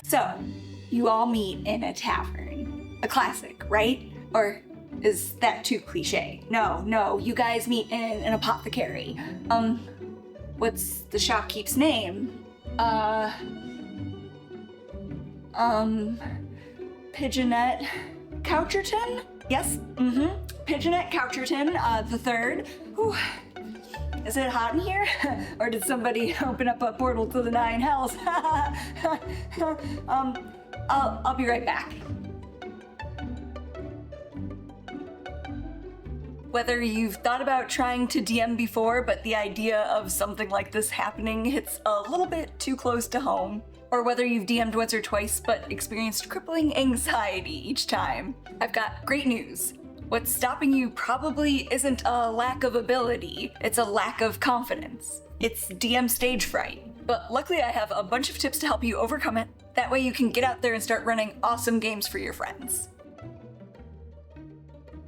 So, you all meet in a tavern. A classic, right? Or is that too cliche? No, you guys meet in an apothecary. What's the shopkeep's name? Pigeonette Coucherton? Yes, Pigeonette Coucherton, the third. Whew. Is it hot in here? Or did somebody open up a portal to the 9 hells? I'll be right back. Whether you've thought about trying to DM before, but the idea of something like this happening hits a little bit too close to home, or whether you've DM'd once or twice but experienced crippling anxiety each time, I've got great news. What's stopping you probably isn't a lack of ability, it's a lack of confidence. It's DM stage fright. But luckily I have a bunch of tips to help you overcome it. That way you can get out there and start running awesome games for your friends.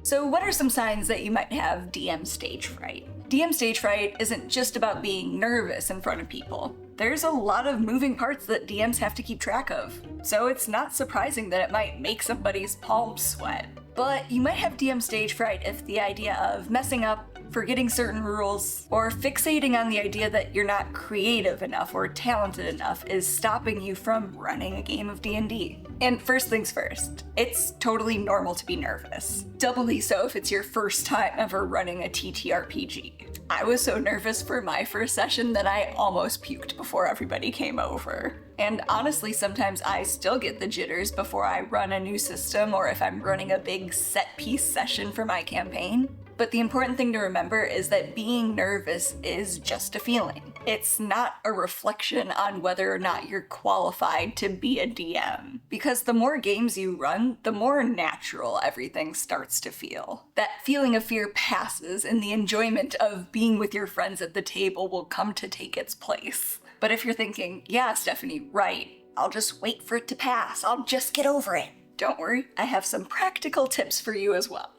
So what are some signs that you might have DM stage fright? DM stage fright isn't just about being nervous in front of people. There's a lot of moving parts that DMs have to keep track of, so it's not surprising that it might make somebody's palms sweat. But you might have DM stage fright if the idea of messing up, forgetting certain rules, or fixating on the idea that you're not creative enough or talented enough is stopping you from running a game of D&D. And first things first, it's totally normal to be nervous. Doubly so if it's your first time ever running a TTRPG. I was so nervous for my first session that I almost puked before everybody came over. And honestly, sometimes I still get the jitters before I run a new system or if I'm running a big set-piece session for my campaign. But the important thing to remember is that being nervous is just a feeling. It's not a reflection on whether or not you're qualified to be a DM. Because the more games you run, the more natural everything starts to feel. That feeling of fear passes and the enjoyment of being with your friends at the table will come to take its place. But if you're thinking, yeah, Stephanie, right, I'll just wait for it to pass, I'll just get over it. Don't worry, I have some practical tips for you as well.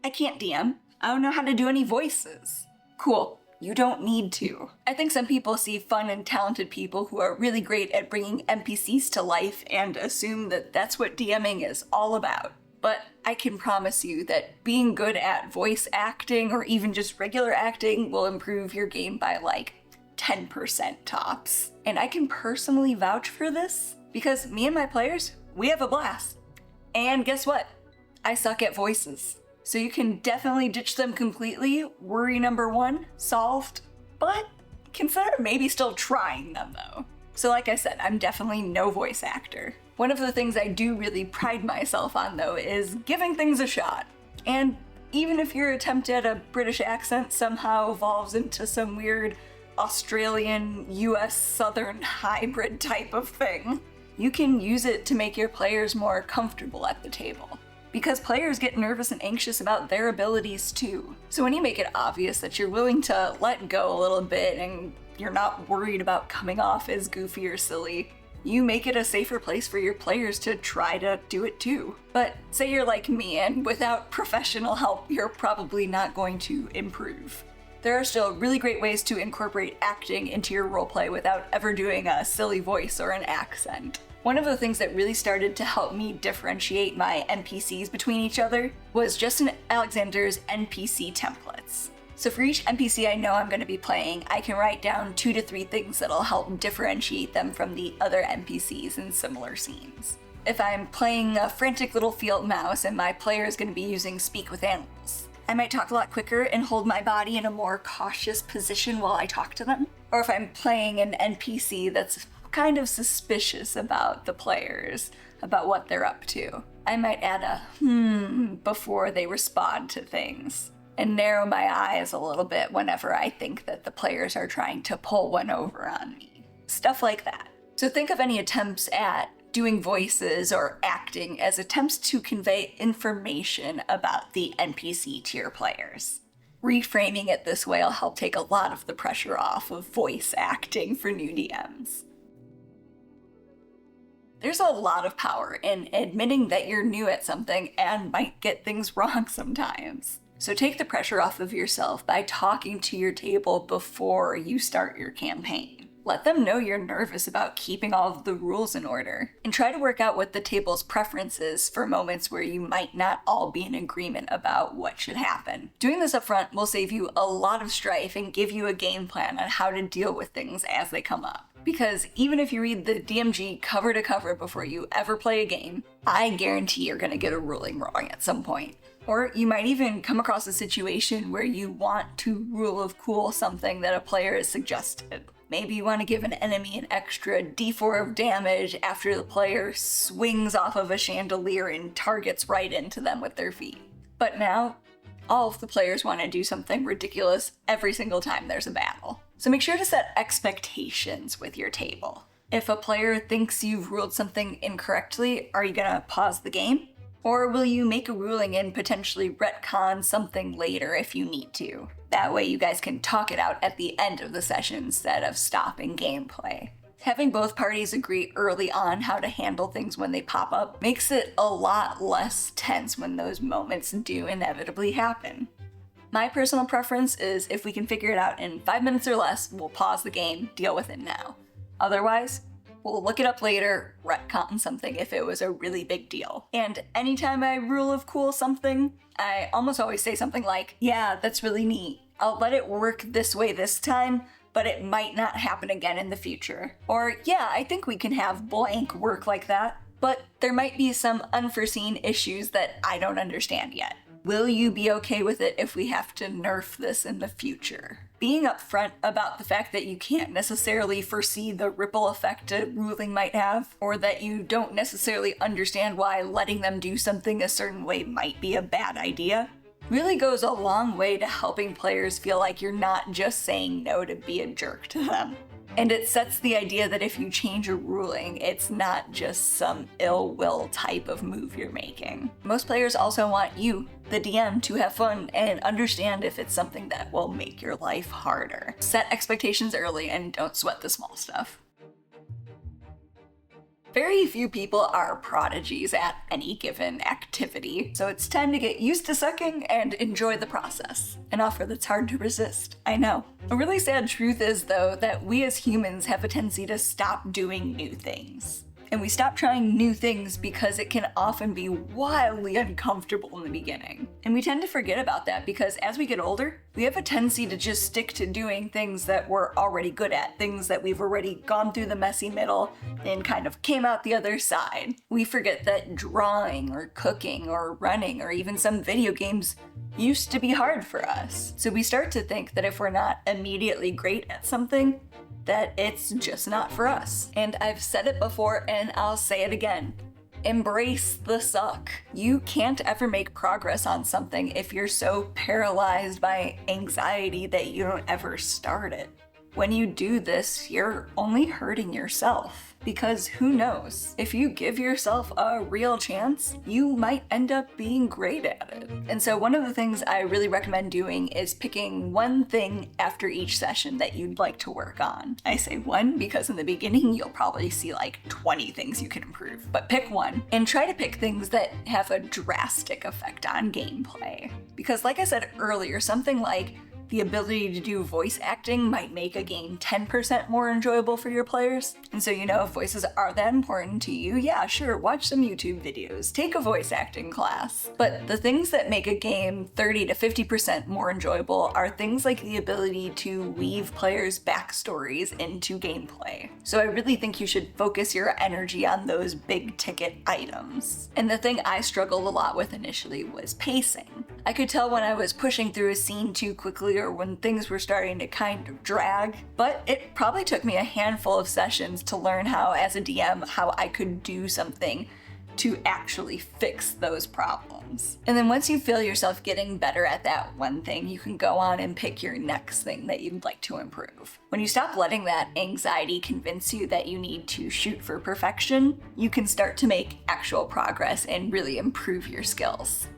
I can't DM. I don't know how to do any voices. Cool, you don't need to. I think some people see fun and talented people who are really great at bringing NPCs to life and assume that that's what DMing is all about. But I can promise you that being good at voice acting or even just regular acting will improve your game by like 10% tops. And I can personally vouch for this because me and my players, we have a blast. And guess what? I suck at voices. So you can definitely ditch them completely, worry number 1, solved, but consider maybe still trying them though. So like I said, I'm definitely no voice actor. One of the things I do really pride myself on though is giving things a shot. And even if your attempt at a British accent somehow evolves into some weird Australian, US Southern hybrid type of thing, you can use it to make your players more comfortable at the table. Because players get nervous and anxious about their abilities too. So when you make it obvious that you're willing to let go a little bit and you're not worried about coming off as goofy or silly, you make it a safer place for your players to try to do it too. But say you're like me and without professional help, you're probably not going to improve. There are still really great ways to incorporate acting into your roleplay without ever doing a silly voice or an accent. One of the things that really started to help me differentiate my NPCs between each other was Justin Alexander's NPC templates. So for each NPC I know I'm going to be playing, I can write down 2 to 3 things that'll help differentiate them from the other NPCs in similar scenes. If I'm playing a frantic little field mouse and my player is going to be using speak with animals, I might talk a lot quicker and hold my body in a more cautious position while I talk to them. Or if I'm playing an NPC that's kind of suspicious about the players, about what they're up to, I might add a before they respond to things, and narrow my eyes a little bit whenever I think that the players are trying to pull one over on me. Stuff like that. So think of any attempts at doing voices or acting as attempts to convey information about the NPC to your players. Reframing it this way will help take a lot of the pressure off of voice acting for new DMs. There's a lot of power in admitting that you're new at something and might get things wrong sometimes. So take the pressure off of yourself by talking to your table before you start your campaign. Let them know you're nervous about keeping all of the rules in order, and try to work out what the table's preference is for moments where you might not all be in agreement about what should happen. Doing this up front will save you a lot of strife and give you a game plan on how to deal with things as they come up. Because even if you read the DMG cover to cover before you ever play a game, I guarantee you're gonna get a ruling wrong at some point. Or you might even come across a situation where you want to rule of cool something that a player has suggested. Maybe you want to give an enemy an extra d4 of damage after the player swings off of a chandelier and targets right into them with their feet. But now, all of the players want to do something ridiculous every single time there's a battle. So make sure to set expectations with your table. If a player thinks you've ruled something incorrectly, are you gonna pause the game? Or will you make a ruling and potentially retcon something later if you need to? That way you guys can talk it out at the end of the session instead of stopping gameplay. Having both parties agree early on how to handle things when they pop up makes it a lot less tense when those moments do inevitably happen. My personal preference is if we can figure it out in 5 minutes or less, we'll pause the game, deal with it now. Otherwise, we'll look it up later, retcon something if it was a really big deal. And anytime I rule of cool something, I almost always say something like, yeah, that's really neat. I'll let it work this way this time, but it might not happen again in the future. Or, yeah, I think we can have blank work like that, but there might be some unforeseen issues that I don't understand yet. Will you be okay with it if we have to nerf this in the future? Being upfront about the fact that you can't necessarily foresee the ripple effect a ruling might have, or that you don't necessarily understand why letting them do something a certain way might be a bad idea, really goes a long way to helping players feel like you're not just saying no to be a jerk to them. And it sets the idea that if you change a ruling, it's not just some ill will type of move you're making. Most players also want you, the DM, to have fun and understand if it's something that will make your life harder. Set expectations early and don't sweat the small stuff. Very few people are prodigies at any given activity, so it's time to get used to sucking and enjoy the process. An offer that's hard to resist, I know. A really sad truth is, though, that we as humans have a tendency to stop doing new things. And we stop trying new things because it can often be wildly uncomfortable in the beginning. And we tend to forget about that because as we get older, we have a tendency to just stick to doing things that we're already good at, things that we've already gone through the messy middle and kind of came out the other side. We forget that drawing or cooking or running or even some video games used to be hard for us. So we start to think that if we're not immediately great at something, that it's just not for us. And I've said it before and I'll say it again. Embrace the suck. You can't ever make progress on something if you're so paralyzed by anxiety that you don't ever start it. When you do this, you're only hurting yourself. Because who knows? If you give yourself a real chance, you might end up being great at it. And so one of the things I really recommend doing is picking one thing after each session that you'd like to work on. I say one because in the beginning you'll probably see like 20 things you can improve. But pick one and try to pick things that have a drastic effect on gameplay. Because like I said earlier, something like the ability to do voice acting might make a game 10% more enjoyable for your players. And so, if voices are that important to you, yeah, sure, watch some YouTube videos, take a voice acting class. But the things that make a game 30 to 50% more enjoyable are things like the ability to weave players' backstories into gameplay. So I really think you should focus your energy on those big ticket items. And the thing I struggled a lot with initially was pacing. I could tell when I was pushing through a scene too quickly or when things were starting to kind of drag, but it probably took me a handful of sessions to learn how, as a DM, how I could do something to actually fix those problems. And then once you feel yourself getting better at that one thing, you can go on and pick your next thing that you'd like to improve. When you stop letting that anxiety convince you that you need to shoot for perfection, you can start to make actual progress and really improve your skills.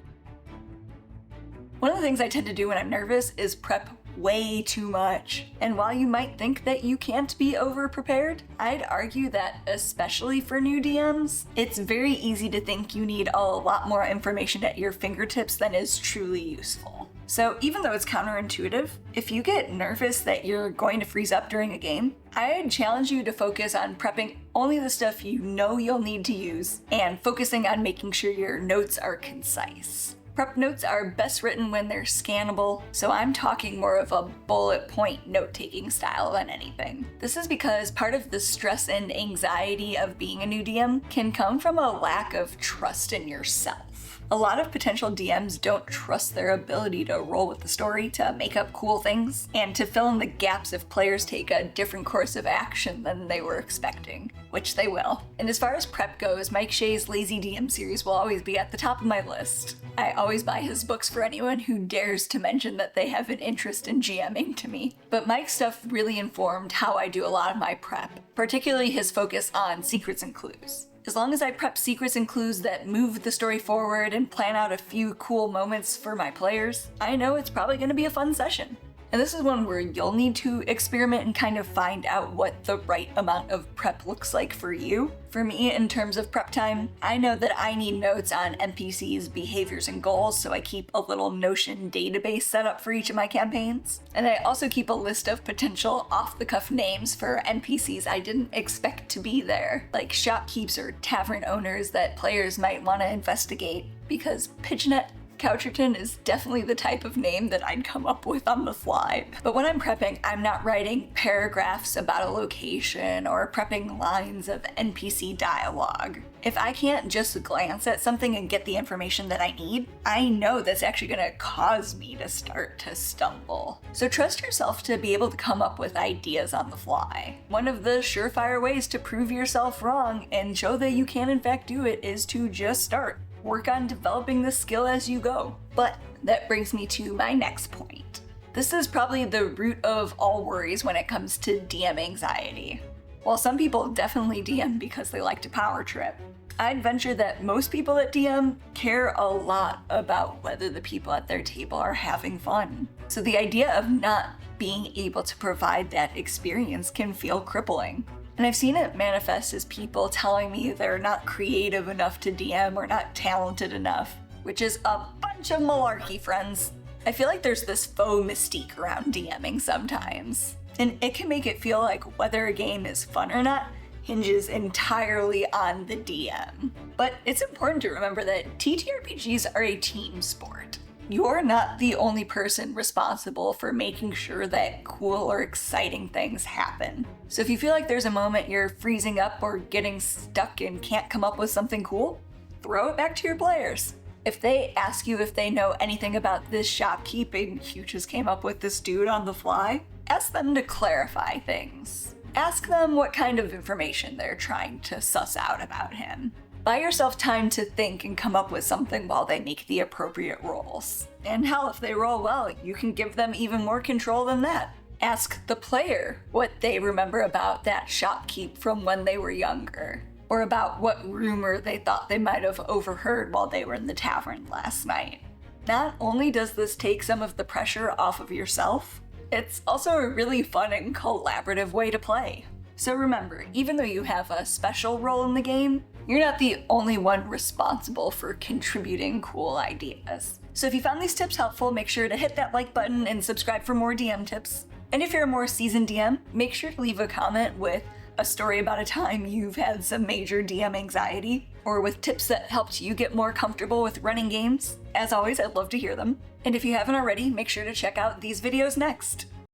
One of the things I tend to do when I'm nervous is prep way too much. And while you might think that you can't be over-prepared, I'd argue that, especially for new DMs, it's very easy to think you need a lot more information at your fingertips than is truly useful. So even though it's counterintuitive, if you get nervous that you're going to freeze up during a game, I'd challenge you to focus on prepping only the stuff you know you'll need to use and focusing on making sure your notes are concise. Prep notes are best written when they're scannable, so I'm talking more of a bullet point note-taking style than anything. This is because part of the stress and anxiety of being a new DM can come from a lack of trust in yourself. A lot of potential DMs don't trust their ability to roll with the story, to make up cool things, and to fill in the gaps if players take a different course of action than they were expecting, which they will. And as far as prep goes, Mike Shea's Lazy DM series will always be at the top of my list. I always buy his books for anyone who dares to mention that they have an interest in GMing to me. But Mike's stuff really informed how I do a lot of my prep, particularly his focus on secrets and clues. As long as I prep secrets and clues that move the story forward and plan out a few cool moments for my players, I know it's probably going to be a fun session. And this is one where you'll need to experiment and kind of find out what the right amount of prep looks like for you. For me, in terms of prep time, I know that I need notes on NPCs' behaviors and goals, so I keep a little Notion database set up for each of my campaigns. And I also keep a list of potential off-the-cuff names for NPCs I didn't expect to be there, like shopkeepers or tavern owners that players might want to investigate, because Pigeonette Coucherton is definitely the type of name that I'd come up with on the fly. But when I'm prepping, I'm not writing paragraphs about a location or prepping lines of NPC dialogue. If I can't just glance at something and get the information that I need, I know that's actually gonna cause me to start to stumble. So trust yourself to be able to come up with ideas on the fly. One of the surefire ways to prove yourself wrong and show that you can in fact do it is to just start. Work on developing the skill as you go. But that brings me to my next point. This is probably the root of all worries when it comes to DM anxiety. While some people definitely DM because they like to power trip, I'd venture that most people that DM care a lot about whether the people at their table are having fun. So the idea of not being able to provide that experience can feel crippling. And I've seen it manifest as people telling me they're not creative enough to DM or not talented enough, which is a bunch of malarkey, friends. I feel like there's this faux mystique around DMing sometimes, and it can make it feel like whether a game is fun or not hinges entirely on the DM. But it's important to remember that TTRPGs are a team sport. You're not the only person responsible for making sure that cool or exciting things happen. So if you feel like there's a moment you're freezing up or getting stuck and can't come up with something cool, throw it back to your players. If they ask you if they know anything about this shopkeeping, you just came up with this dude on the fly, ask them to clarify things. Ask them what kind of information they're trying to suss out about him. Buy yourself time to think and come up with something while they make the appropriate rolls. And hell, if they roll well, you can give them even more control than that. Ask the player what they remember about that shopkeep from when they were younger, or about what rumor they thought they might have overheard while they were in the tavern last night. Not only does this take some of the pressure off of yourself, it's also a really fun and collaborative way to play. So remember, even though you have a special role in the game, you're not the only one responsible for contributing cool ideas. So if you found these tips helpful, make sure to hit that like button and subscribe for more DM tips. And if you're a more seasoned DM, make sure to leave a comment with a story about a time you've had some major DM anxiety, or with tips that helped you get more comfortable with running games. As always, I'd love to hear them. And if you haven't already, make sure to check out these videos next.